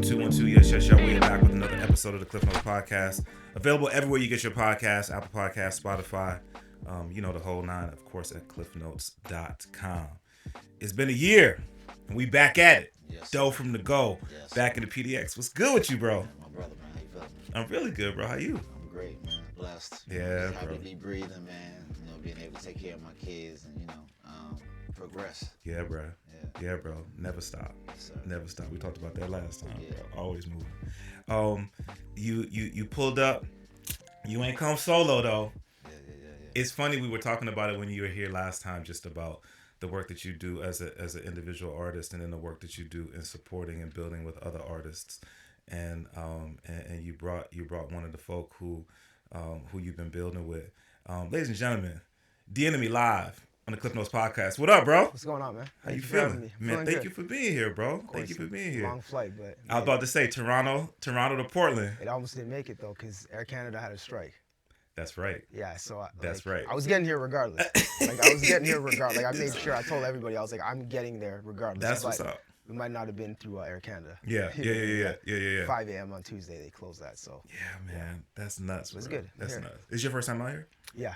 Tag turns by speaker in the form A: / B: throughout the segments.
A: 212. Yes, yes, y'all. We're back with another episode of the Klyph Notes podcast. Available everywhere you get your podcasts, Apple Podcasts, Spotify, you know, the whole nine, of course, at KlyphNotes.com. It's been a year, and we back at it.
B: Yes.
A: Dough from the go,
B: Yes.
A: back in the PDX. What's good with you, bro?
B: My brother, man, how you feeling?
A: I'm really good, bro. How you?
B: I'm great, man. Blessed.
A: Yeah,
B: Happy
A: bro.
B: to be breathing, man. You know, being able to take care of my kids and, you know, progress.
A: Yeah, bro.
B: Yeah.
A: Yeah, bro. Never stop.
B: Yes, sir.
A: Never stop. We talked about that last time,
B: Yeah.
A: bro. Always moving. You pulled up. You ain't come solo though.
B: Yeah.
A: It's funny, we were talking about it when you were here last time, just about the work that you do as an individual artist, and then the work that you do in supporting and building with other artists. And you brought one of the folk who you've been building with. Ladies and gentlemen, the NME live on the Klyph Notes podcast. What up, bro?
C: What's going on, man?
A: How you
C: for having
A: feeling?
C: me.
A: Man, thank you for being here, bro.
C: Of
A: Thank you
C: course,
A: for being here.
C: Long flight, but
A: I was about to say Toronto to Portland.
C: it almost didn't make it though, because Air Canada had a strike.
A: That's right.
C: Yeah, so
A: That's right.
C: I was getting here regardless. I made sure I told everybody, I was like, I'm getting there regardless.
A: That's
C: But
A: what's up.
C: We might not have been through Air Canada.
A: Yeah.
C: 5 a.m. on Tuesday they closed that. So
A: Yeah, man. That's nuts.
C: It's
A: bro.
C: good.
A: That's
C: Here.
A: nuts. Is your first time out here?
C: yeah.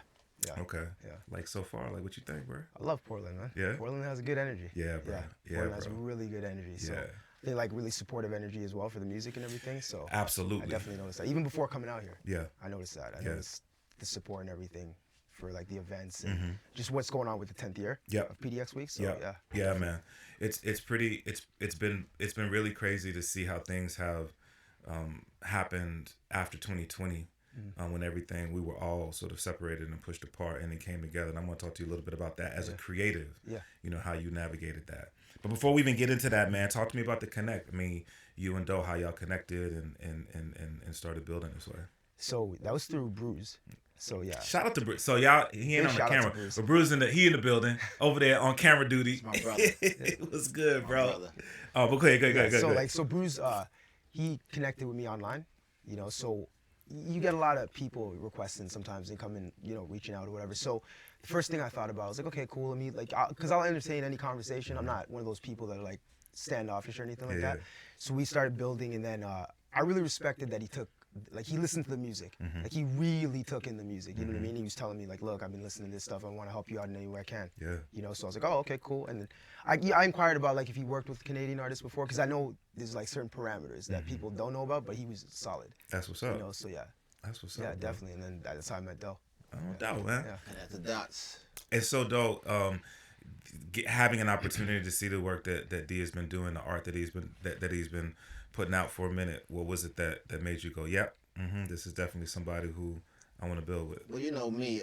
A: Okay.
C: Yeah.
A: Like so far, like what you think, bro?
C: I love Portland, man.
A: Yeah?
C: Portland has a good energy.
A: Yeah, bro. Yeah,
C: Portland has
A: bro.
C: really good energy. So
A: Yeah.
C: they like really supportive energy as well for the music and everything. So
A: Absolutely.
C: I definitely noticed that. Even before coming out here.
A: Yeah.
C: I noticed that. I
A: Yeah.
C: noticed the support and everything for like the events and just what's going on with the 10th year
A: Yep.
C: of PDX week. So
A: Yeah.
C: yeah.
A: Yeah, man. It's been really crazy to see how things have happened after 2020. When everything, we were all sort of separated and pushed apart, and it came together. And I'm going to talk to you a little bit about that as a creative.
C: Yeah.
A: You know, how you navigated that. But before we even get into that, man, talk to me about the connect. I mean, you and Doe, how y'all connected and started building this way.
C: So that was through Bruise. So yeah.
A: Shout out to Bruce. So y'all, he ain't
C: Big
A: on the
C: shout out to
A: camera,
C: Bruce.
A: but Bruce he in the building over there on camera duty.
B: my brother.
A: It was good, bro.
B: brother.
A: Oh, but go ahead.
C: So Bruise, he connected with me online, you know, so you get a lot of people requesting sometimes and coming, you know, reaching out or whatever. So the first thing I thought about was like, okay, cool, let me because I'll entertain any conversation. I'm not one of those people that are like standoffish or anything like
A: Yeah.
C: that. So we started building, and then I really respected that he listened to the music. Like he really took in the music, you know what I mean? He was telling me like, look, I've been listening to this stuff. I want to help you out in any way I can.
A: Yeah.
C: You know, so I was like, oh, okay, cool. And then I inquired about like if he worked with Canadian artists before, because I know there's like certain parameters that people don't know about, but he was solid.
A: That's what's up.
C: You know, so yeah.
A: That's what's up.
C: Yeah,
A: bro.
C: definitely. And then that's how I met Del.
A: No doubt, man.
C: Yeah.
B: Connect the dots.
A: It's so dope. Having an opportunity to see the work that D has been doing, the art that he's been putting out for a minute. What was it that made you go, yep, this is definitely somebody who I want to build with?
B: Well, you know me,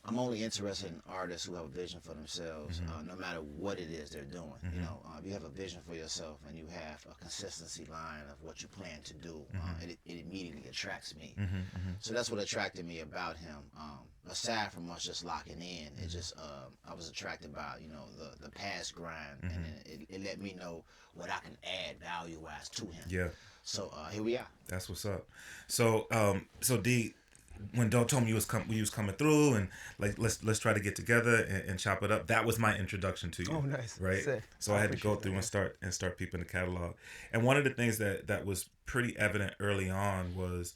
B: I'm only interested in artists who have a vision for themselves, no matter what it is they're doing. You know, if you have a vision for yourself and you have a consistency line of what you plan to do, it immediately attracts me. So that's what attracted me about him. Aside from us just locking in, it just I was attracted by, you know, the past grind, and then it let me know what I can add value-wise to him.
A: Yeah.
B: So here we are.
A: That's what's up. So D, when Doe told me you was coming through, and like let's try to get together and chop it up, that was my introduction to you.
C: Oh, nice.
A: Right.
C: Sick.
A: So I had to go
C: appreciate
A: through
C: that,
A: and start peeping the catalog. And one of the things that was pretty evident early on was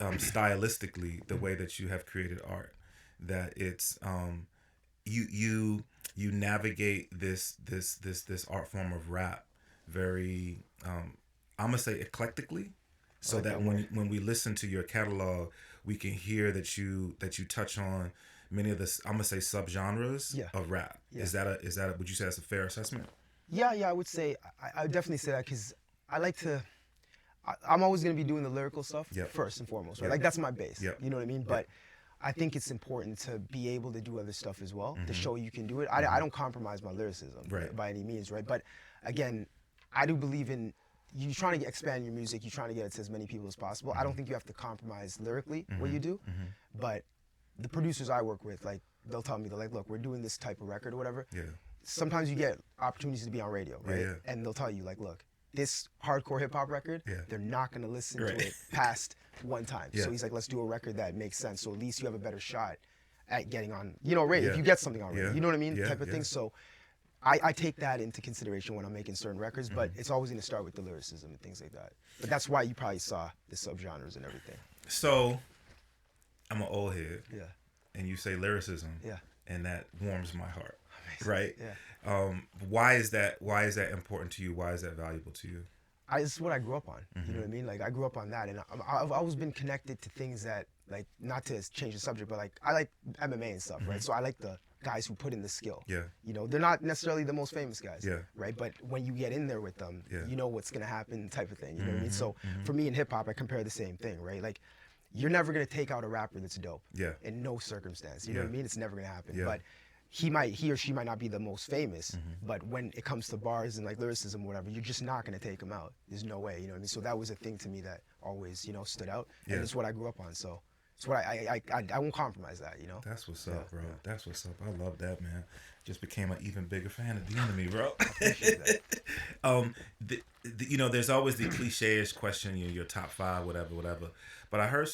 A: stylistically the way that you have created art. That it's you navigate this art form of rap very I'm gonna say eclectically, so that when we listen to your catalog, we can hear that you touch on many of the, I'm gonna say, subgenres of rap.
C: Yeah.
A: Is that would you say that's a fair assessment?
C: Yeah, I would say, I would definitely say that, because I like to, I'm always going to be doing the lyrical stuff first and foremost, right?
A: Yep.
C: Like that's my base,
A: Yep.
C: you know what I mean? But I think it's important to be able to do other stuff as well, to show you can do it. I don't compromise my lyricism by any means, right? But again, I do believe in you trying to expand your music, you're trying to get it to as many people as possible. I don't think you have to compromise lyrically what you do, but the producers I work with, like, they'll tell me, they're like, look, we're doing this type of record or whatever.
A: Yeah.
C: Sometimes you get opportunities to be on radio, right?
A: Yeah.
C: And they'll tell you, like, look, this hardcore hip hop record, they're not gonna listen to it past one time. So he's like, let's do a record that makes sense, so at least you have a better shot at getting on, radio. If you get something on radio, you know what I mean? Type of thing. So I take that into consideration when I'm making certain records, but it's always going to start with the lyricism and things like that. But that's why you probably saw the subgenres and everything.
A: So, I'm an old head.
C: Yeah.
A: And you say lyricism.
C: Yeah.
A: And that warms my heart.
C: Amazing.
A: Right?
C: Yeah.
A: Why is that important to you? Why is that valuable to you?
C: It's what I grew up on. You know what I mean? Like, I grew up on that, and I've always been connected to things that, like, not to change the subject, but like, I like MMA and stuff, right? So I like the guys who put in the skill.
A: Yeah.
C: You know, they're not necessarily the most famous guys.
A: Yeah.
C: Right? But when you get in there with them, you know what's gonna happen, type of thing. You know what I mean? So for me in hip hop, I compare the same thing, right? Like, you're never gonna take out a rapper that's dope.
A: Yeah.
C: In no circumstance. You know what I mean? It's never gonna happen.
A: Yeah.
C: But he or she might not be the most famous, but when it comes to bars and like lyricism or whatever, you're just not gonna take him out. There's no way, you know what I mean? So that was a thing to me that always, you know, stood out. And it's what I grew up on. So it's what I won't compromise that, you know?
A: That's what's up, bro. That's what's up. I love that, man. Just became an even bigger fan of the NME, bro.
C: I appreciate that.
A: You know, there's always the cliche-ish question, your top 5, whatever. But I heard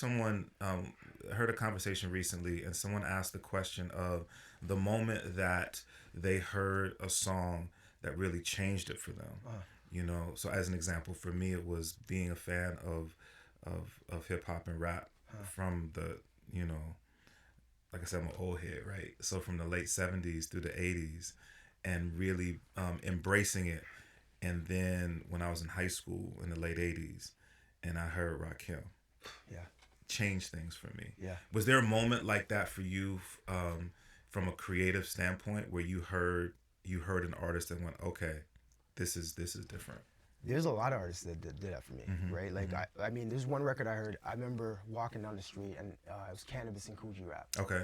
A: heard a conversation recently, and someone asked the question of the moment that they heard a song that really changed it for them. You know, so as an example, for me, it was being a fan of hip hop and rap from the, you know, like I said, I'm an old head, right? So from the late 70s through the 80s, and really embracing it. And then when I was in high school in the late 80s, and I heard Rakim.
C: Yeah.
A: Changed things for me.
C: Yeah.
A: Was there a moment like that for you, from a creative standpoint, where you heard an artist and went, okay, this is different?
C: There's a lot of artists that did that for me, right? Like, I mean, there's one record I heard. I remember walking down the street, and it was Cannabis and Coogee Rap.
A: Okay.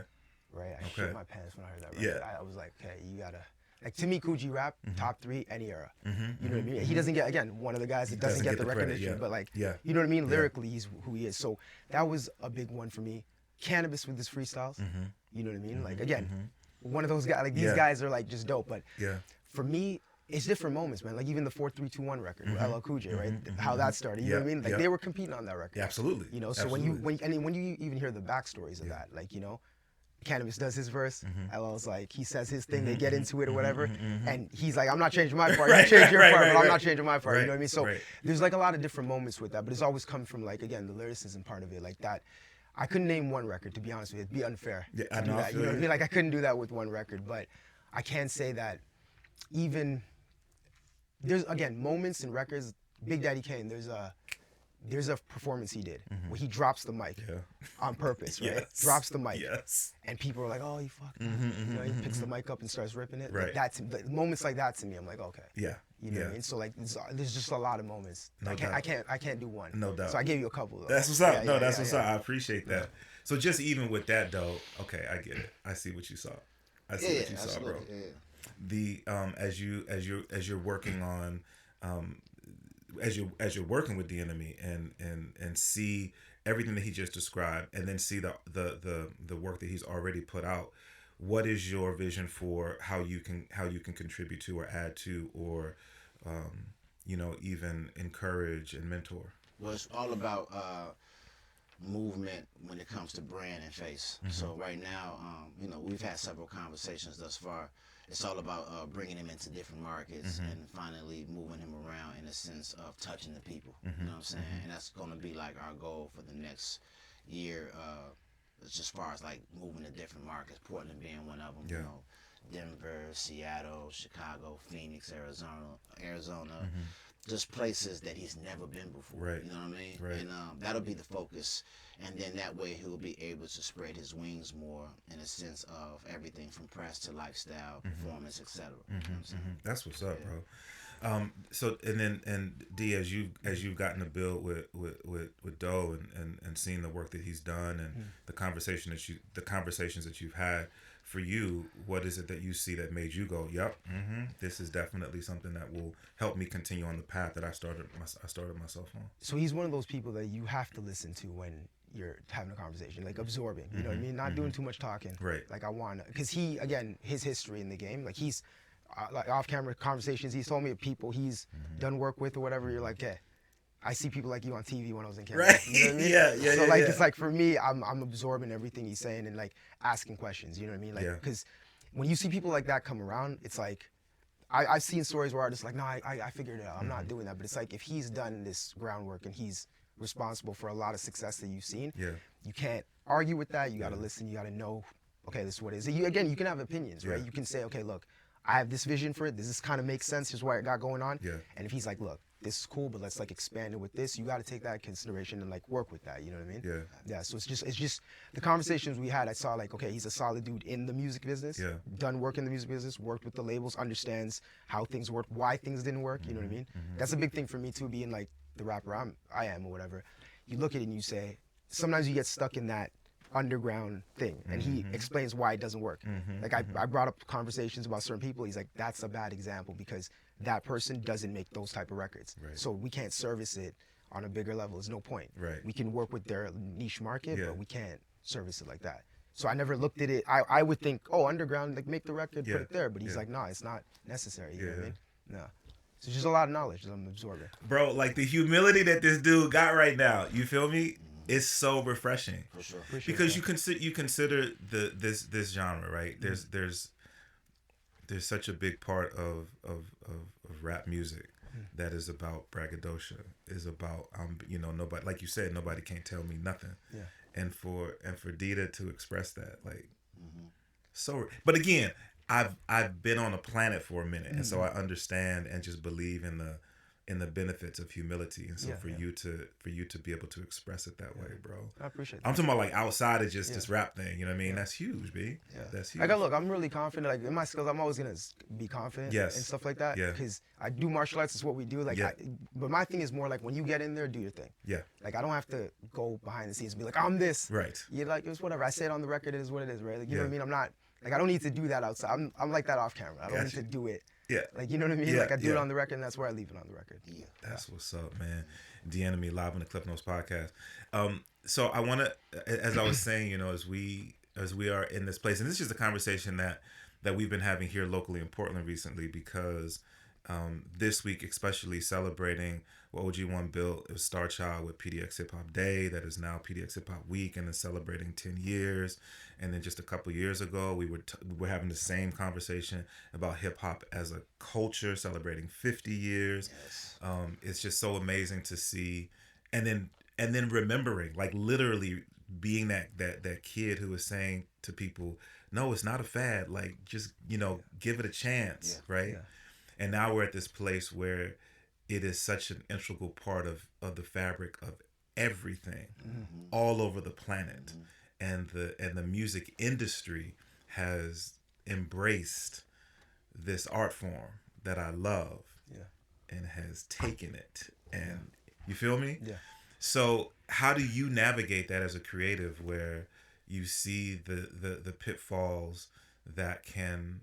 C: Right? I shit my pants when I heard that record.
A: Yeah.
C: I was like, okay, you gotta... Like, to me, Coogee Rap, top 3, any era. You know what I mean? He doesn't get, again, one of the guys that doesn't get the recognition, but like, you know what I mean? Lyrically, he's who he is. So that was a big one for me. Cannabis with his freestyles, you know what I mean? Like, again, one of those guys, like, these guys are like just dope, but for me, it's different moments, man. Like, even the 4321 record with LL Cool J, right? How that started, you know what I mean? Like, they were competing on that record.
A: Yeah, absolutely.
C: You know, so when you even hear the backstories of that, like, you know, Cannabis does his verse, LL's like, he says his thing, they get into it or whatever, and he's like, I'm not changing my part, you change your part, but I'm not changing my part, you know what I mean? So there's like a lot of different moments with that, but it's always come from, like, again, the lyricism part of it, like that. I couldn't name one record, to be honest with you. It'd be unfair to do that, you know what I mean? Like, I couldn't do that with one record, but I can say that even, there's, again, moments in records, Big Daddy Kane, there's a performance he did where he drops the mic on purpose, right? Drops the mic. And people are like, oh, you fucked up. You know, he picks the mic up and starts ripping it.
A: Right.
C: Like, moments like that to me, I'm like, okay.
A: Yeah.
C: You know what I mean? So like, there's just a lot of moments.
A: No
C: doubt. I can't do one.
A: No doubt.
C: So I gave you a couple. Though.
A: That's what's up. That's what's up. I appreciate that. So just even with that though, okay, I get it. I see what you saw. I see what you saw, bro. The as you're working on as you're working with the NME and see everything that he just described, and then see the work that he's already put out, what is your vision for how you can contribute to or add to or you know, even encourage and mentor?
B: Well, it's all about movement when it comes to brand and face. So right now, you know, we've had several conversations thus far. It's all about bringing him into different markets and finally moving him around in a sense of touching the people. You know what I'm saying? And that's going to be like our goal for the next year. As far as like moving to different markets, Portland being one of them. You know, Denver, Seattle, Chicago, Phoenix, Arizona. Just places that he's never been before.
A: Right.
B: You know what I mean?
A: Right.
B: And that'll be the focus. And then that way he'll be able to spread his wings more in a sense of everything from press to lifestyle, performance, etc. You know what I'm saying?
A: That's what's up, bro. So and D, as you've gotten to build with Doe and seeing the work that he's done and the conversations that you've had, for you, what is it that you see that made you go, yep, this is definitely something that will help me continue on the path that I started myself on? So
C: he's one of those people that you have to listen to when you're having a conversation, like absorbing, you know what I mean? Not doing too much talking.
A: Right.
C: Like I want to, because he, again, his history in the game, like he's, like off-camera conversations, he's told me of people he's done work with or whatever, you're like, hey, I see people like you on TV when I was in Canada.
A: Right.
C: You know what I mean?
A: Yeah.
C: So like, it's like for me, I'm absorbing everything he's saying and like asking questions, you know what I mean? Like, because when you see people like that come around, it's like, I've seen stories where artists like, no, I figured it out. I'm not doing that. But it's like, if he's done this groundwork and he's responsible for a lot of success that you've seen, you can't argue with that. You got to listen. You got to know, okay, this is what it is. You can have opinions, right? You can say, okay, look, I have this vision for it. This kind of makes sense. Here's what I got going on. And if he's like, look, this is cool, but let's like expand it with this, you got to take that into consideration and like work with that. You know what I mean? Yeah. So it's just the conversations we had. I saw like, okay, he's a solid dude in the music business. Done work in the music business. Worked with the labels. Understands how things work. Why things didn't work. You know what I mean? That's a big thing for me too. Being like the rapper I am or whatever. You look at it and you say, sometimes you get stuck in that underground thing, and he explains why it doesn't work. Like I brought up conversations about certain people. He's like, that's a bad example because that person doesn't make those type of records. So we can't service it on a bigger level. There's no point. We can work with their niche market, but we can't service it like that. So I never looked at it. I would think, oh, underground, like make the record, put it there. But he's like, no, it's not necessary. You know what I mean? No. So it's just a lot of knowledge that I'm absorbing.
A: Bro, like the humility that this dude got right now, you feel me? It's so refreshing. For sure. Because you consider this genre, right? There's such a big part of rap music that is about braggadocio, is about nobody, like you said, nobody can't tell me nothing. And for Dita to express that, like so, but again, I've been on a planet for a minute, and so I understand and just believe in the benefits of humility, and so for you to be able to express it that way, bro.
C: I appreciate that.
A: I'm talking about like outside of just this rap thing, you know what I mean? That's huge, B. That's huge.
C: Look, I'm really confident. Like in my skills, I'm always gonna be confident and stuff like that. Because I do martial arts. It's what we do. Like, but my thing is more like when you get in there, do your thing. Like I don't have to go behind the scenes and be like, I'm this.
A: Right.
C: You're like, it's whatever. I say it on the record. It is what it is, right? Like, you know what I mean? I'm not like I don't need to do that outside. I'm like that off camera. I don't need to do it. Like, you know what I mean? Like I do it on the record, and that's where I leave it on the record.
A: That's what's up, man. The NME live on the Klyph Notes podcast. So I want to, as I was saying, as we are in this place, and this is just a conversation that we've been having here locally in Portland recently, because this week, especially celebrating what OG1 built, it was Star Child with PDX Hip Hop Day, that is now PDX Hip Hop Week, and then celebrating 10 years. And then just a couple years ago, we were having the same conversation about hip hop as a culture, celebrating 50 years. It's just so amazing to see, and then remembering, like literally being that kid who was saying to people, no, it's not a fad. Like just give it a chance, right? And now we're at this place where it is such an integral part of the fabric of everything all over the planet. And the music industry has embraced this art form that I love and has taken it. And you feel me? So how do you navigate that as a creative, where you see the pitfalls that can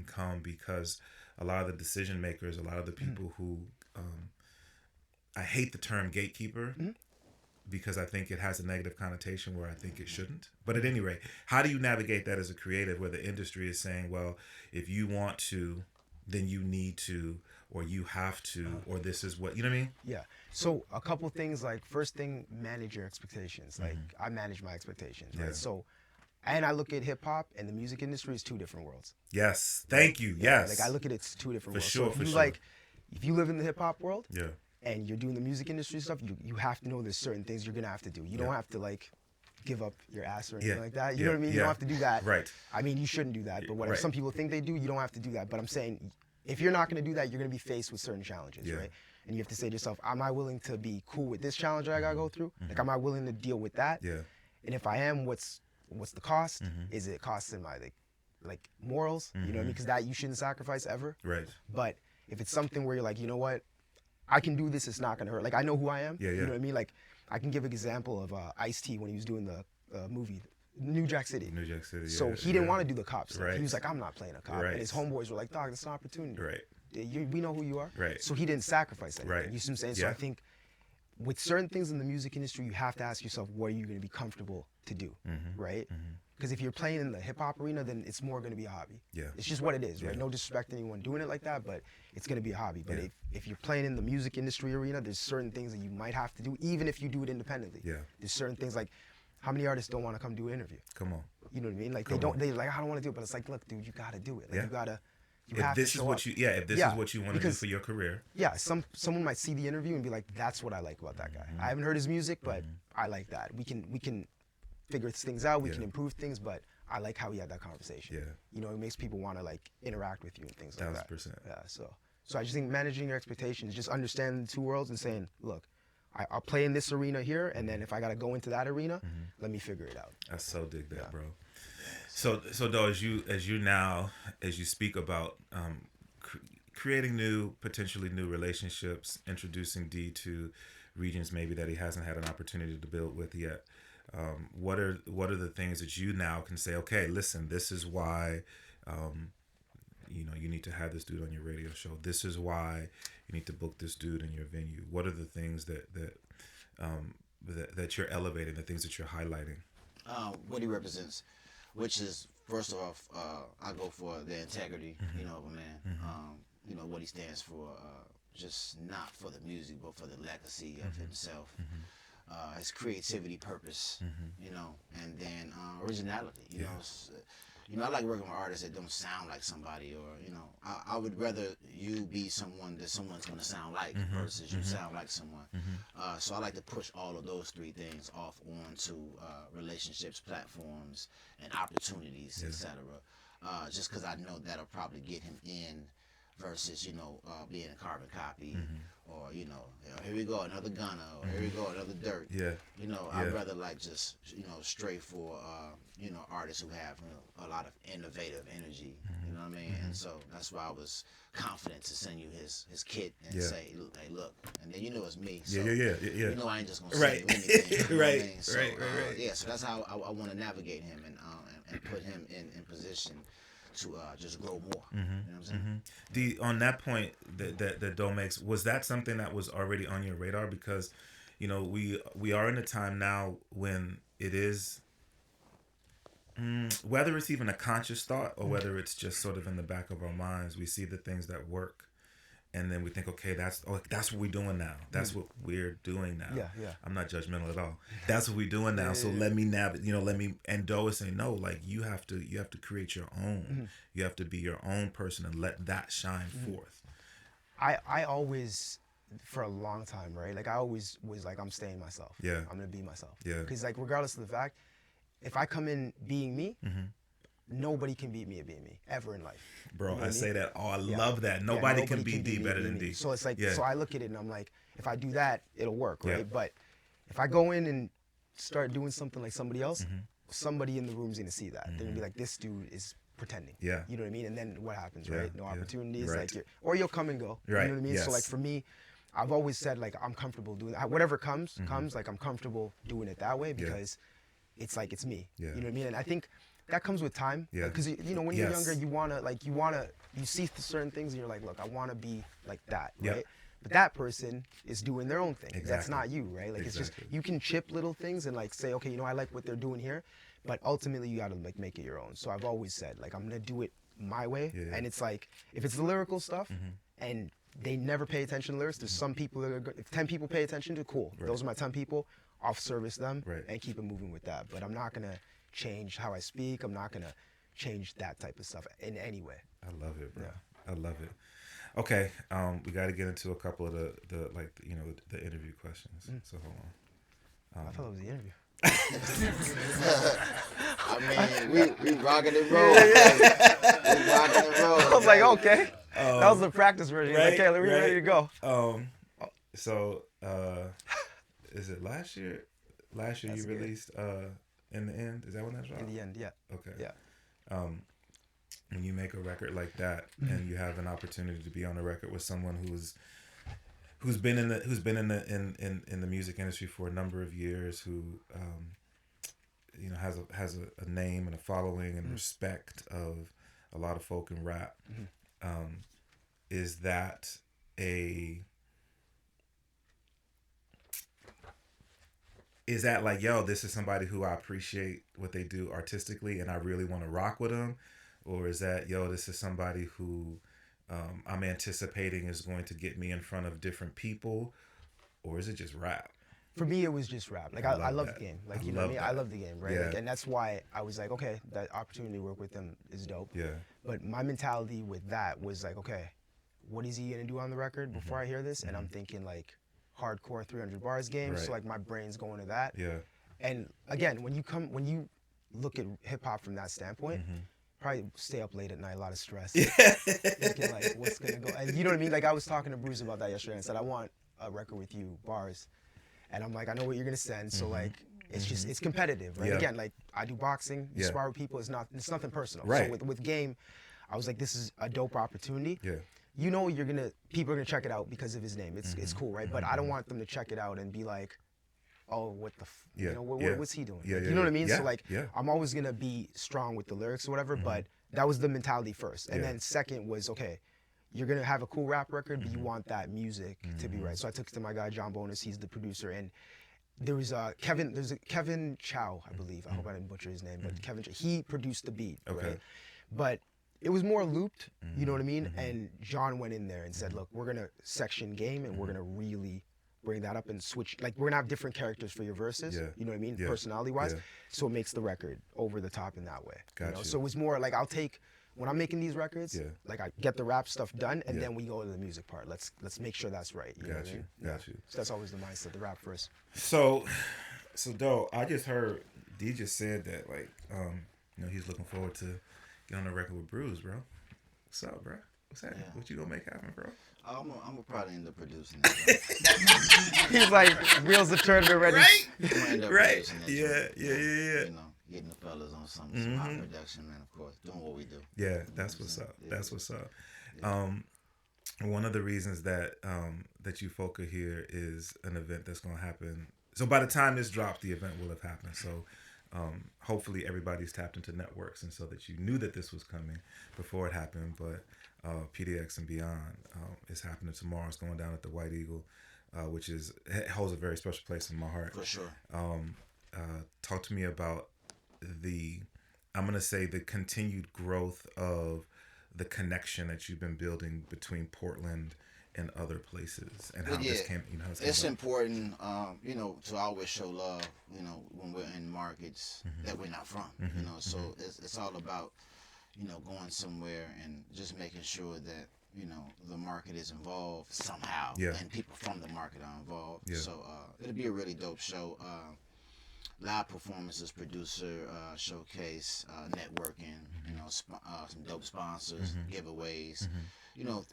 A: come, because a lot of the decision makers, a lot of the people who I hate the term gatekeeper, because I think it has a negative connotation where I think it shouldn't. But at any rate, how do you navigate that as a creative, where the industry is saying, well, if you want to, then you need to, or you have to, or this is what, you know what I mean?
C: So a couple things, like first thing, manage your expectations. Like I manage my expectations, right? So, and I look at hip hop and the music industry as two different worlds.
A: Yes. Thank you. Yes.
C: Like I look at it as two different worlds.
A: For sure.
C: So if you live in the hip hop world, and you're doing the music industry stuff, you have to know there's certain things you're gonna have to do. You don't have to like give up your ass or anything like that. You know what I mean? You don't have to do that.
A: Right.
C: I mean, you shouldn't do that, but whatever some people think they do, you don't have to do that. But I'm saying, if you're not gonna do that, you're gonna be faced with certain challenges, right? And you have to say to yourself, am I willing to be cool with this challenge I gotta go through? Like, am I willing to deal with that? And if I am, what's the cost? Is it costing my like morals? You know what I mean? Because that you shouldn't sacrifice ever.
A: Right.
C: But if it's something where you're like, you know what, I can do this, it's not gonna hurt. Like I know who I am. You know what I mean? Like I can give an example of Ice-T when he was doing the movie New Jack City. So he didn't want to do the cop stuff. He was like, I'm not playing a cop. And his homeboys were like, dog, it's an opportunity. We know who you are. So he didn't sacrifice anything. You see what I'm saying? So I think with certain things in the music industry, you have to ask yourself, what are you going to be comfortable to do, right? Because if you're playing in the hip hop arena, then it's more going to be a hobby. It's just what it is, right? No disrespect to anyone doing it like that, but it's going to be a hobby. But if you're playing in the music industry arena, there's certain things that you might have to do, even if you do it independently. There's certain things like, how many artists don't want to come do an interview?
A: Come on.
C: You know what I mean? Like they like, I don't want to do it, but it's like, look, dude, you got to do it. Like you got to You have to show up.
A: If this is what you want to do for your career.
C: Yeah, someone might see the interview and be like, that's what I like about that guy. I haven't heard his music, but I like that. We can figure things out, we can improve things, but I like how he had that conversation.
A: Yeah.
C: You know, it makes people want to like interact with you and things like that.
A: 1,000%.
C: Yeah, so I just think managing your expectations, just understanding the two worlds and saying, look, I'll play in this arena here, and then if I got to go into that arena, let me figure it out.
A: I so dig that, bro. So though, as you speak about creating potentially new relationships, introducing D to regions maybe that he hasn't had an opportunity to build with yet, what are the things that you now can say, okay, listen, this is why you need to have this dude on your radio show. This is why you need to book this dude in your venue. What are the things that you're elevating, the things that you're highlighting?
B: What he represents, which is, first off, I go for the integrity, of a man. What he stands for, just not for the music, but for the legacy of himself. His creativity, purpose, and then originality. I like working with artists that don't sound like somebody, or I would rather you be someone that someone's gonna sound like versus you sound like someone. So I like to push all of those three things off onto relationships, platforms, and opportunities, etc. Just because I know that'll probably get him in versus being a carbon copy, or here we go another Gunna, or here we go another Dirt. I'd rather like just stray for artists who have a lot of innovative energy. You know what I mean? And so that's why I was confident to send you his kit and say, hey, look, and then it's me. So, I ain't just gonna say anything.
A: Right.
B: I mean? So,
A: Right.
B: So that's how I want to navigate him and put him in position to just grow more. You know what I'm saying?
A: On that point that Doe makes, was that something that was already on your radar? Because we are in a time now when it is, whether it's even a conscious thought or whether it's just sort of in the back of our minds, we see the things that work, and then we think, okay, that's what we're doing now. That's what we're doing now.
C: Yeah.
A: I'm not judgmental at all. That's what we're doing now. So let me and Doe is saying, no, like you have to create your own. You have to be your own person and let that shine forth.
C: I always, for a long time, right? Like I always was like, I'm staying myself.
A: Yeah.
C: I'm gonna be myself.
A: Yeah.
C: Because like regardless of the fact, if I come in being me, nobody can beat me at being me ever in life.
A: Bro, I say that. Oh, I love that. Nobody can beat D better than D.
C: So it's like, so I look at it and I'm like, if I do that, it'll work, right? But if I go in and start doing something like somebody else, somebody in the room's gonna see that. They're gonna be like, this dude is pretending.
A: Yeah.
C: You know what I mean? And then what happens, right? No opportunities,
A: Right.
C: like or you'll come and go.
A: Right.
C: You know what I mean?
A: Yes.
C: So like for me, I've always said like I'm comfortable doing that. Whatever comes, like I'm comfortable doing it that way because it's like it's me.
A: Yeah.
C: You know what I mean? And I think that comes with time.
A: Yeah.
C: Because when you're younger, you see certain things and you're like, look, I wanna be like that, right? But that person is doing their own thing.
A: Exactly.
C: That's not you, right? Like it's just you can chip little things and like say, okay, I like what they're doing here, but ultimately you gotta like make it your own. So I've always said like I'm gonna do it my way, and it's like if it's the lyrical stuff and they never pay attention to lyrics, there's some people that are good. If 10 people pay attention to, cool. Those are my 10 people. I'll service them and keep it moving with that. But I'm not gonna change how I speak. I'm not gonna change that type of stuff in any way.
A: I love it, bro. I love it. Okay, we got to get into a couple of the interview questions. So hold on.
C: I thought it was the interview.
B: I mean, we rocking and rolling. We rocking and rolling.
C: I was like, okay. That was the practice version.
A: Right,
C: Okay, we're ready to go.
A: So, is it last year? Last year
C: That's
A: you
C: good.
A: released In the End? Is that when that dropped?
C: In the end, yeah.
A: Okay.
C: Yeah.
A: When you make a record like that and you have an opportunity to be on a record with someone who's been in the music industry for a number of years, who has a name and a following and respect of a lot of folk and rap, is that like, yo, this is somebody who I appreciate what they do artistically and I really want to rock with them? Or is that, yo, this is somebody who I'm anticipating is going to get me in front of different people? Or is it just rap?
C: For me, it was just rap. Like I love the game. Like I love the game, right?
A: Yeah.
C: Like, and that's why I was like, okay, that opportunity to work with them is dope.
A: Yeah.
C: But my mentality with that was like, okay, what is he gonna do on the record before I hear this? And I'm thinking like hardcore 300 bars game. So like my brain's going to that.
A: Yeah.
C: And again, when you look at hip hop from that standpoint, probably stay up late at night, a lot of stress. Thinking like, what's gonna go? And you know what I mean? Like I was talking to Bruce about that yesterday and I said, I want a record with you, bars. And I'm like, I know what you're gonna send. So like, it's just, it's competitive, right?
A: Yeah.
C: Again, like I do boxing, you
A: Yeah.
C: spar with people, it's nothing personal.
A: Right.
C: So with game, I was like, this is a dope opportunity.
A: Yeah.
C: You know, people are gonna check it out because of his name. It's cool, right? But I don't want them to check it out and be like, oh, what the,
A: Yeah.
C: you know, what's he doing?
A: Yeah,
C: Like,
A: yeah,
C: you know what I
A: yeah.
C: mean?
A: Yeah,
C: So like,
A: yeah.
C: I'm always gonna be strong with the lyrics or whatever, but that was the mentality first. And
A: Yeah.
C: then second was, okay, you're gonna have a cool rap record, but you want that music to be right. So I took it to my guy, John Bonus, he's the producer, and there was Kevin Chow, I believe. I hope I didn't butcher his name, but Kevin Chow, he produced the beat,
A: Okay.
C: right? But it was more looped, you know what I mean? And John went in there and said, look, we're gonna section game and we're gonna really bring that up and switch, like we're gonna have different characters for your verses,
A: Yeah.
C: you know what I mean,
A: Yeah.
C: personality wise.
A: Yeah.
C: So it makes the record over the top in that way. You know?
A: Got you.
C: So it was more like when I'm making these records,
A: Yeah.
C: like I get the rap stuff done and
A: Yeah.
C: then we go to the music part. Let's make sure that's right. You know what I mean?
A: Got you.
C: So that's always the mindset, the rap first.
A: So though, I just heard D just said that like, he's looking forward to get on the record with Bruce, bro. What's up, bro? What's happening?
B: Yeah.
A: What you gonna make happen, bro?
B: I'm gonna probably end up producing it.
C: He's like, wheels of tournament ready.
B: I'm gonna end up
A: Right.
B: producing it.
A: Yeah.
B: You know, getting the fellas on some hot production, man. Of course, doing what we do.
A: Yeah, that's what's up.
B: Yeah.
A: That's what's up. One of the reasons that that you folk are here is an event that's going to happen. So by the time this drops, the event will have happened. So hopefully everybody's tapped into networks, and so that you knew that this was coming before it happened. But PDX and Beyond is happening tomorrow. It's going down at the White Eagle, which holds a very special place in my heart.
B: For sure.
A: Talk to me about I'm going to say the continued growth of the connection that you've been building between Portland and other places, and how this came.
B: It's important, to always show love. When we're in markets that we're not from. So it's all about, going somewhere and just making sure that the market is involved somehow, and people from the market are involved.
A: Yeah.
B: So it'll be a really dope show. Live performances, producer showcase, networking, some dope sponsors, giveaways,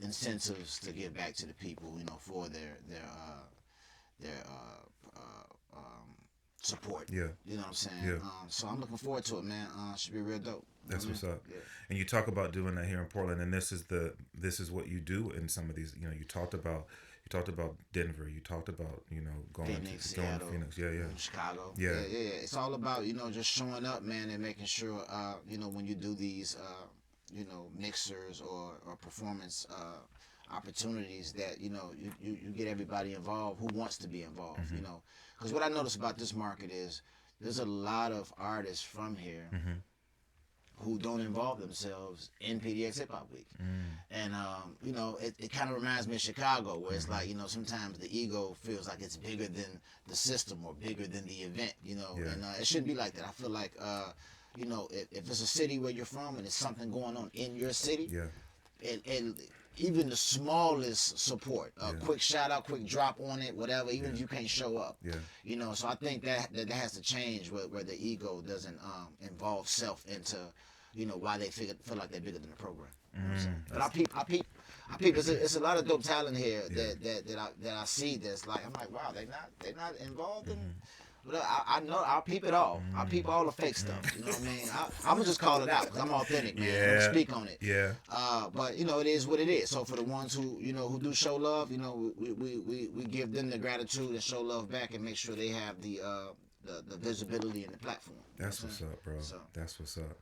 B: incentives to give back to the people, for their support.
A: Yeah.
B: You know what I'm saying?
A: Yeah.
B: So I'm looking forward to it, man. Should be real dope.
A: That's what's up.
B: Yeah.
A: And you talk about doing that here in Portland, and this is what you do in some of these. You talked about Denver. You talked about going
B: Phoenix,
A: to Phoenix. Yeah.
B: Chicago.
A: Yeah.
B: Yeah. It's all about just showing up, man, and making sure when you do these mixers or performance opportunities that you get everybody involved who wants to be involved. Because what I notice about this market is there's a lot of artists from here who don't involve themselves in PDX Hip Hop Week. And, it kind of reminds me of Chicago, where it's like, sometimes the ego feels like it's bigger than the system or bigger than the event, and it shouldn't be like that. I feel like, if it's a city where you're from and there's something going on in your city, and even the smallest support, quick shout out, quick drop on it, whatever, even if you can't show up. So I think that has to change where the ego doesn't involve self into, why they feel like they're bigger than the program. You know what I'm saying? But I peep. It's a lot of dope talent here that I see that's like, I'm like, wow, they're not involved in. But I know I'll peep it all. I'll peep all the fake stuff. You know what I mean? I'm gonna just call it out because I'm authentic, man. I'm gonna speak on it.
A: Yeah.
B: But it is what it is. So for the ones who who do show love, we give them the gratitude and show love back and make sure they have the visibility and the platform.
A: That's what's up, bro.
B: So.
A: That's what's up.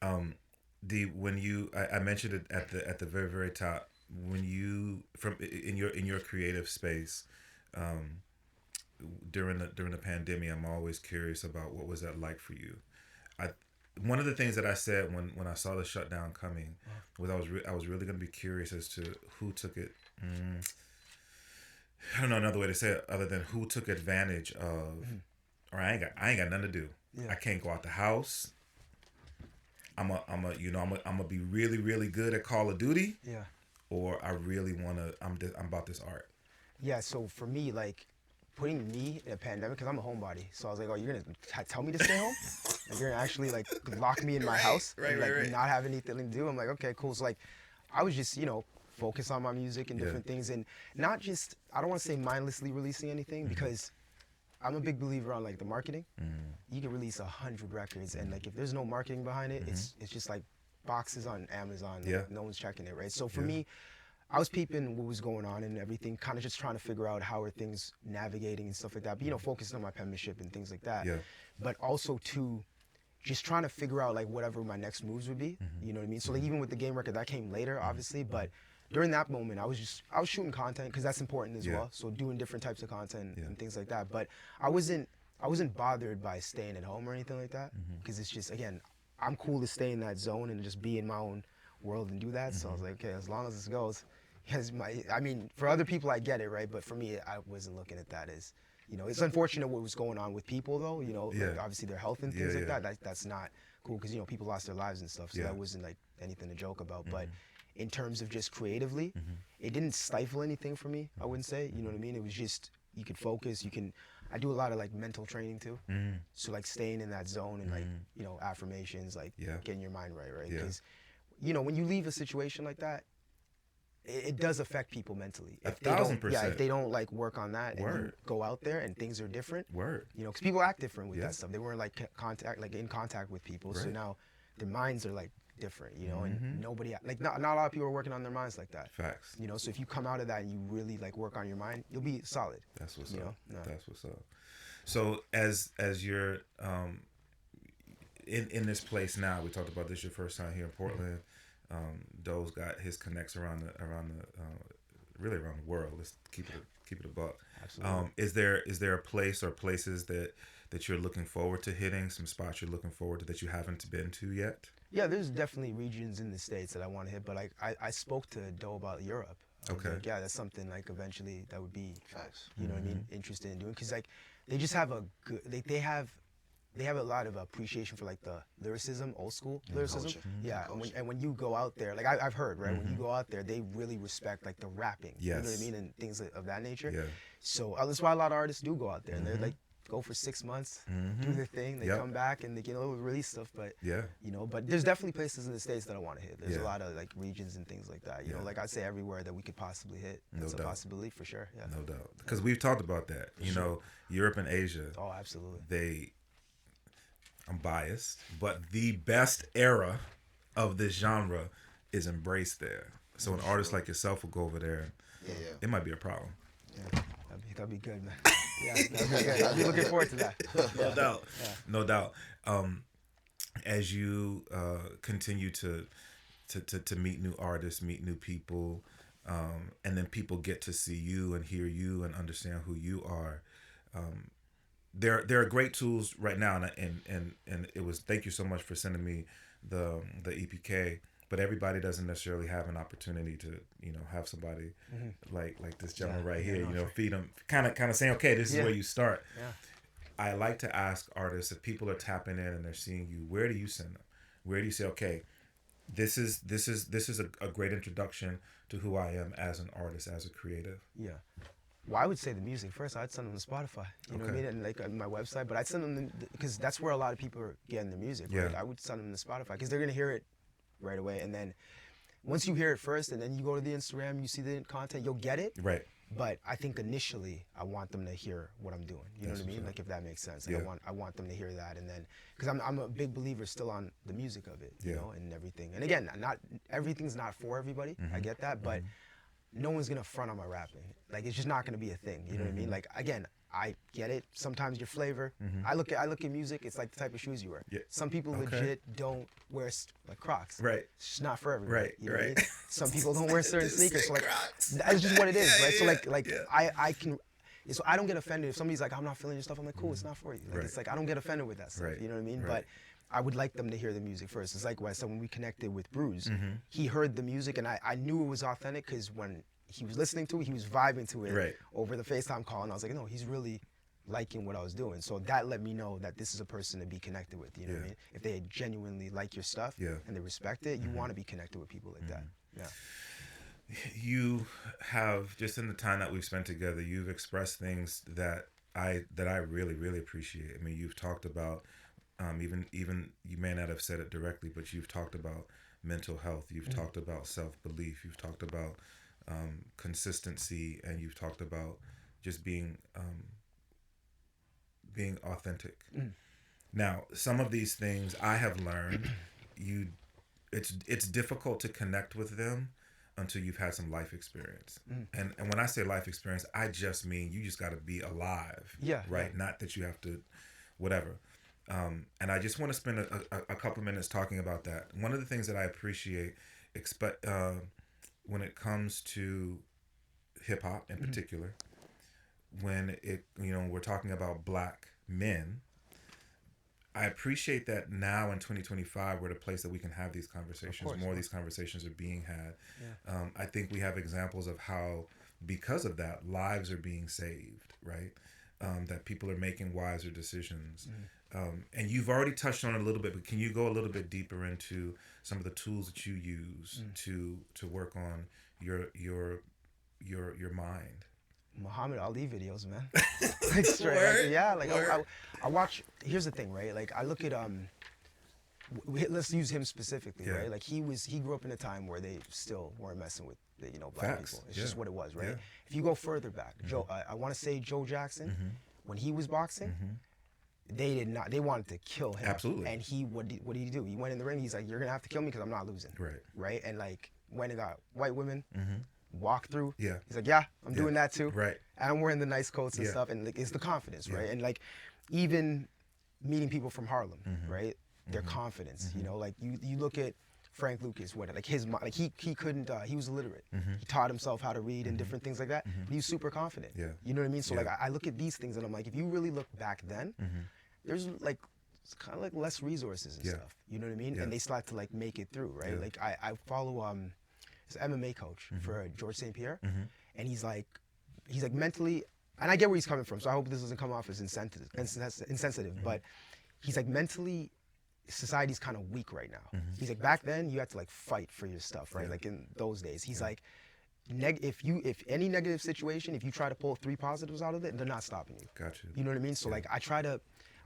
A: When I mentioned it at the very, very top, when you in your creative space, during the pandemic, I'm always curious about what was that like for you. One of the things that I said when I saw the shutdown coming was I was really going to be curious as to who took it. I don't know another way to say it other than who took advantage of. Or I ain't got nothing to do.
C: Yeah.
A: I can't go out the house. I'm gonna be really, really good at Call of Duty.
C: Yeah.
A: Or I really wanna. I'm about this art.
C: Yeah. So for me, like, putting me in a pandemic, because I'm a homebody. So I was like, oh, you're gonna tell me to stay home? Like, you're gonna actually like lock me in my house and like not have anything to do? I'm like, okay, cool. So like, I was just focus on my music and different things, and not just, I don't want to say mindlessly releasing anything, because I'm a big believer on like the marketing. You can release 100 records, and like if there's no marketing behind it, it's just like boxes on Amazon. Like, no one's checking it, right? So for me, I was peeping what was going on and everything, kind of just trying to figure out how are things navigating and stuff like that. But focusing on my penmanship and things like that. Yeah. But also too, just trying to figure out like whatever my next moves would be. You know what I mean? So like even with the game record, that came later, obviously, but during that moment, I was shooting content, because that's important as well. So doing different types of content and things like that. But I wasn't bothered by staying at home or anything like that, because it's just, again, I'm cool to stay in that zone and just be in my own world and do that. So I was like, okay, as long as this goes. I mean, for other people, I get it, right? But for me, I wasn't looking at that as, it's unfortunate what was going on with people, though. Like obviously their health and things like that. That's not cool, because people lost their lives and stuff. So that wasn't like anything to joke about. But in terms of just creatively, it didn't stifle anything for me, I wouldn't say. You know what I mean? It was just, you could focus. I do a lot of like mental training too. So like staying in that zone and like, affirmations, like getting your mind right? Because, when you leave a situation like that, it does affect people mentally. If
A: 1,000%.
C: If they don't like work on that and you go out there and things are different. Because people act different with that stuff. They weren't like in contact with people. So now their minds are like different, and nobody, like not a lot of people are working on their minds like that.
A: Facts.
C: So if you come out of that and you really like work on your mind, you'll be solid.
A: That's what's up. That's what's up. So as you're in this place now, we talked about this your first time here in Portland. Doe's got his connects around the really around the world. Let's keep it a buck.
C: Absolutely.
A: Is there a place or places that you're looking forward to hitting? Some spots you're looking forward to that you haven't been to yet?
C: Yeah, there's definitely regions in the States that I want to hit, but I spoke to Doe about Europe.
A: Okay.
C: Like, yeah, that's something like eventually that would be, you know what I mean, interested in doing, because like they just have a good, they have a lot of appreciation for like the lyricism, old school lyricism. Yeah, and when you go out there, like I've heard, right, when you go out there, they really respect like the rapping.
A: Yes.
C: You know what I mean, and things of that nature.
A: Yeah.
C: So that's why a lot of artists do go out there, and they're like go for 6 months, do their thing, they come back and they release stuff. But but there's definitely places in the States that I want to hit. There's a lot of like regions and things like that. You know, like I'd say everywhere that we could possibly hit. That's a possibility for sure. Yeah.
A: No doubt, because we've talked about that. Europe and Asia.
C: Oh, absolutely.
A: I'm biased, but the best era of this genre is embraced there. So an artist like yourself will go over there. It might be a problem.
C: Yeah, that'd be good, man. Yeah, that'd be good. I'd be looking forward to that.
A: No doubt. Yeah. No doubt. As you continue to meet new artists, meet new people, and then people get to see you and hear you and understand who you are. There are great tools right now, and it was, thank you so much for sending me the EPK. But everybody doesn't necessarily have an opportunity to have somebody like this gentleman right here. Feed them, kind of saying, okay, this is where you start. Yeah. I like to ask artists, if people are tapping in and they're seeing you, where do you send them? Where do you say, okay, this is a great introduction to who I am as an artist, as a creative?
C: Yeah. Well, I would say the music first. I'd send them to Spotify. You know what I mean? And like on my website, but I'd send them because that's where a lot of people are getting their music. Right? I would send them to Spotify because they're gonna hear it right away, and then once you hear it first, and then you go to the Instagram, you see the content, you'll get it.
A: Right.
C: But I think initially, I want them to hear what I'm doing. You know what I mean? Like if that makes sense. Like I want them to hear that, and then because I'm a big believer still on the music of it, you know, and everything. And again, not everything's not for everybody. I get that, but no one's gonna front on my rapping. Like it's just not gonna be a thing. You know what I mean? Like again, I get it. Sometimes your flavor. I look at music. It's like the type of shoes you wear. Yeah. Some people legit don't wear like Crocs.
A: Right.
C: It's just not for everybody.
A: Right.
C: You know what I mean? Some people don't wear certain sneakers. So like that's just what it is, right? So I can. So I don't get offended if somebody's like, I'm not feeling your stuff. I'm like, cool, it's not for you. Like it's like I don't get offended with that stuff. You know what I mean? But I would like them to hear the music first. It's like what I said when we connected with Bruce. He heard the music and I knew it was authentic because when he was listening to it, he was vibing to it over the FaceTime call, and I was like, no, he's really liking what I was doing. So that let me know that this is a person to be connected with. You know what I mean? If they genuinely like your stuff and they respect it, you want to be connected with people like that. Yeah.
A: You have, just in the time that we've spent together, you've expressed things that I really, really appreciate. I mean, you've talked about even you may not have said it directly, but you've talked about mental health. You've talked about self-belief. You've talked about consistency, and you've talked about just being authentic. Now, some of these things I have learned, it's difficult to connect with them until you've had some life experience. And when I say life experience, I just mean you just got to be alive.
C: Yeah.
A: Right? Not that you have to, whatever. And I just want to spend a couple minutes talking about that. One of the things that I appreciate, when it comes to hip hop in particular, when we're talking about black men, I appreciate that now in 2025 we're at a place that we can have these conversations. More of these conversations are being had. Yeah. I think we have examples of how, because of that, lives are being saved, right? That people are making wiser decisions. And you've already touched on it a little bit, but can you go a little bit deeper into some of the tools that you use to work on your mind?
C: Muhammad Ali videos, man. Like straight, I watch. Here's the thing, right? Like I look at let's use him specifically, right? Like he grew up in a time where they still weren't messing with black people. It's just what it was, right? Yeah. If you go further back, I want to say Joe Jackson, when he was boxing, they did not. They wanted to kill him.
A: Absolutely.
C: And what did he do? He went in the ring. He's like, "You're gonna have to kill me because I'm not losing."
A: Right.
C: Right. And like when it got white women. Walk through.
A: Yeah.
C: He's like, yeah, I'm doing that too.
A: Right.
C: And I'm wearing the nice coats and stuff, and like, it's the confidence, right? And like, even meeting people from Harlem, right? Their confidence, like you look at Frank Lucas, he couldn't, he was illiterate. He taught himself how to read and different things like that, but he was super confident.
A: Yeah.
C: You know what I mean? So like, I look at these things and I'm like, if you really look back then, there's like, it's kind of like less resources and stuff. You know what I mean? And they start to like make it through, right? Like I follow this MMA coach for George St. Pierre, and he's like mentally, and I get where he's coming from, so I hope this doesn't come off as insensitive, but he's like mentally, society's kind of weak right now. He's like, back then you had to like fight for your stuff, right? Like in those days, he's like, if any negative situation, if you try to pull 3 positives out of it, they're not stopping you.
A: Gotcha.
C: You know what I mean? So like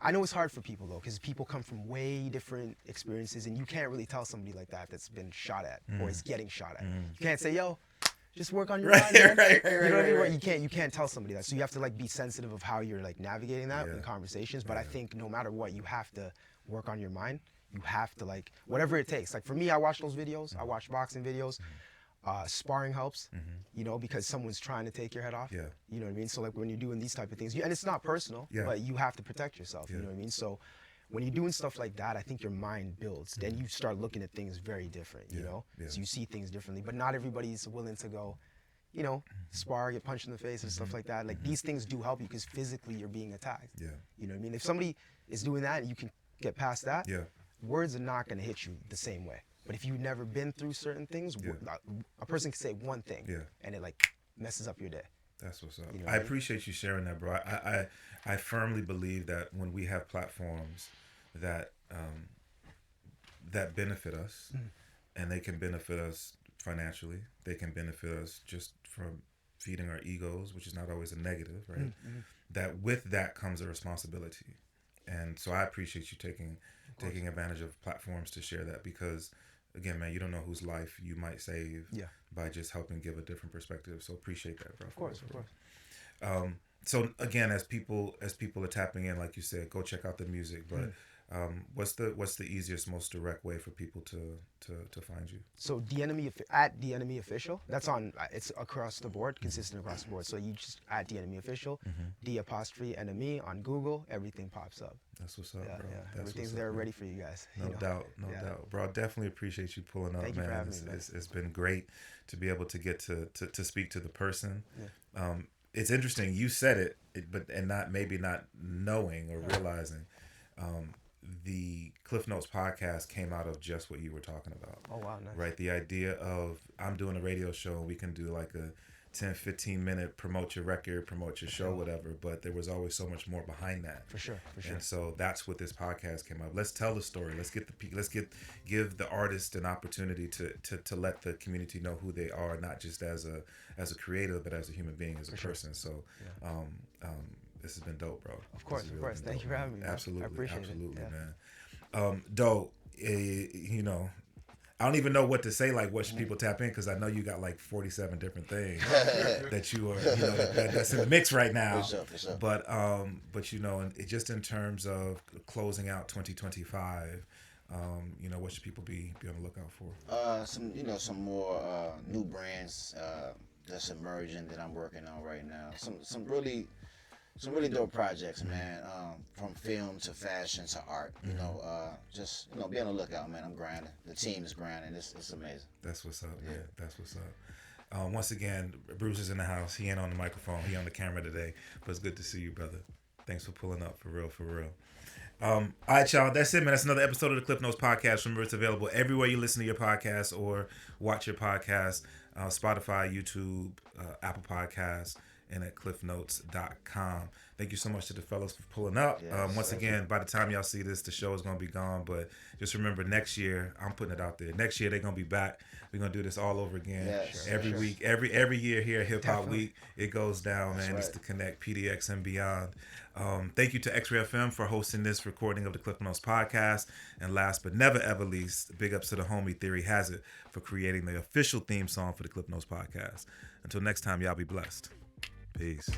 C: I know it's hard for people though, because people come from way different experiences, and you can't really tell somebody like that's been shot at or is getting shot at. You can't say, yo, just work on your mind, man. You know what I mean? You can't tell somebody that. So you have to like be sensitive of how you're like navigating that in conversations. But I think no matter what, you have to work on your mind. You have to like, whatever it takes. Like for me, I watch those videos. I watch boxing videos. Sparring helps, because someone's trying to take your head off.
A: Yeah.
C: You know what I mean? So like when you're doing these type of things, and it's not personal, but you have to protect yourself. You know what I mean? So when you're doing stuff like that, I think your mind builds. Then you start looking at things very different, you know? So you see things differently. But not everybody's willing to go, spar, get punched in the face and stuff like that. Like these things do help you because physically you're being attacked. Yeah. You know what I mean? If somebody is doing that and you can get past that, words are not going to hit you the same way. But if you've never been through certain things, a person can say one thing and it like messes up your day.
A: That's what's up. I appreciate you sharing that, bro. I firmly believe that when we have platforms that that benefit us, and they can benefit us financially, they can benefit us just from feeding our egos, which is not always a negative, right? That with that comes a responsibility. And so I appreciate you taking advantage of platforms to share that, because again, man, you don't know whose life you might save by just helping give a different perspective. So appreciate that, bro.
C: Of course.
A: So again, as people are tapping in, like you said, go check out the music. But what's the easiest, most direct way for people to find you?
C: So at NME Official. That's on. It's across the board, consistent across the board. So you just at NME Official, D'_NME on Google. Everything pops up.
A: That's what's up, bro.
C: Yeah. Everything's there ready for you guys.
A: No doubt, bro. I definitely appreciate you pulling up,
C: Thank
A: man.
C: You for having me, man.
A: It's been great to be able to get to speak to the person. Yeah. It's interesting. You said it, but not knowing or realizing. The Klyph Notes podcast came out of just what you were talking about.
C: Oh, wow, nice.
A: Right? The idea of I'm doing a radio show and we can do like a 10, 15-minute promote your record, promote your show, whatever. But there was always so much more behind that.
C: For sure.
A: And so that's what this podcast came up. Let's tell the story. Let's give the artist an opportunity to let the community know who they are, not just as a creator, but as a human being, as a person. So, this has been dope, bro.
C: Of course. Thank you for having me.
A: Absolutely,
C: I appreciate
A: absolutely,
C: it.
A: man. Dope. You know, I don't even know what to say. Like, what should people tap in? Because I know you got like 47 different things that you are, you know, that's in the mix right now.
B: For sure.
A: But you know, and just in terms of closing out 2025, you know, what should people be on the lookout for?
B: Some more new brands that's emerging that I'm working on right now. Some really dope projects, man. From film to fashion to art. Just be on the lookout, man. I'm grinding. The team is grinding. It's amazing.
A: That's what's up, man. That's what's up. Once again, Bruce is in the house. He ain't on the microphone. He on the camera today. But it's good to see you, brother. Thanks for pulling up, for real. All right, y'all. That's it, man. That's another episode of the Klyph Notes podcast. Remember, it's available everywhere you listen to your podcast or watch your podcast. Spotify, YouTube, Apple Podcasts, and at KlyphNotes.com. Thank you so much to the fellas for pulling up.
B: Yes,
A: once again, by the time y'all see this, the show is going to be gone. But just remember, next year, I'm putting it out there. Next year, they're going to be back. We're going to do this all over again.
B: Yes,
A: every week, every year here at Hip Hop Week, it goes down, man.
B: Right.
A: It's to connect PDX and beyond. Thank you to X-Ray FM for hosting this recording of the Klyph Notes podcast. And last but never ever least, big ups to the homie Theory Hazit for creating the official theme song for the Klyph Notes podcast. Until next time, y'all be blessed. Peace.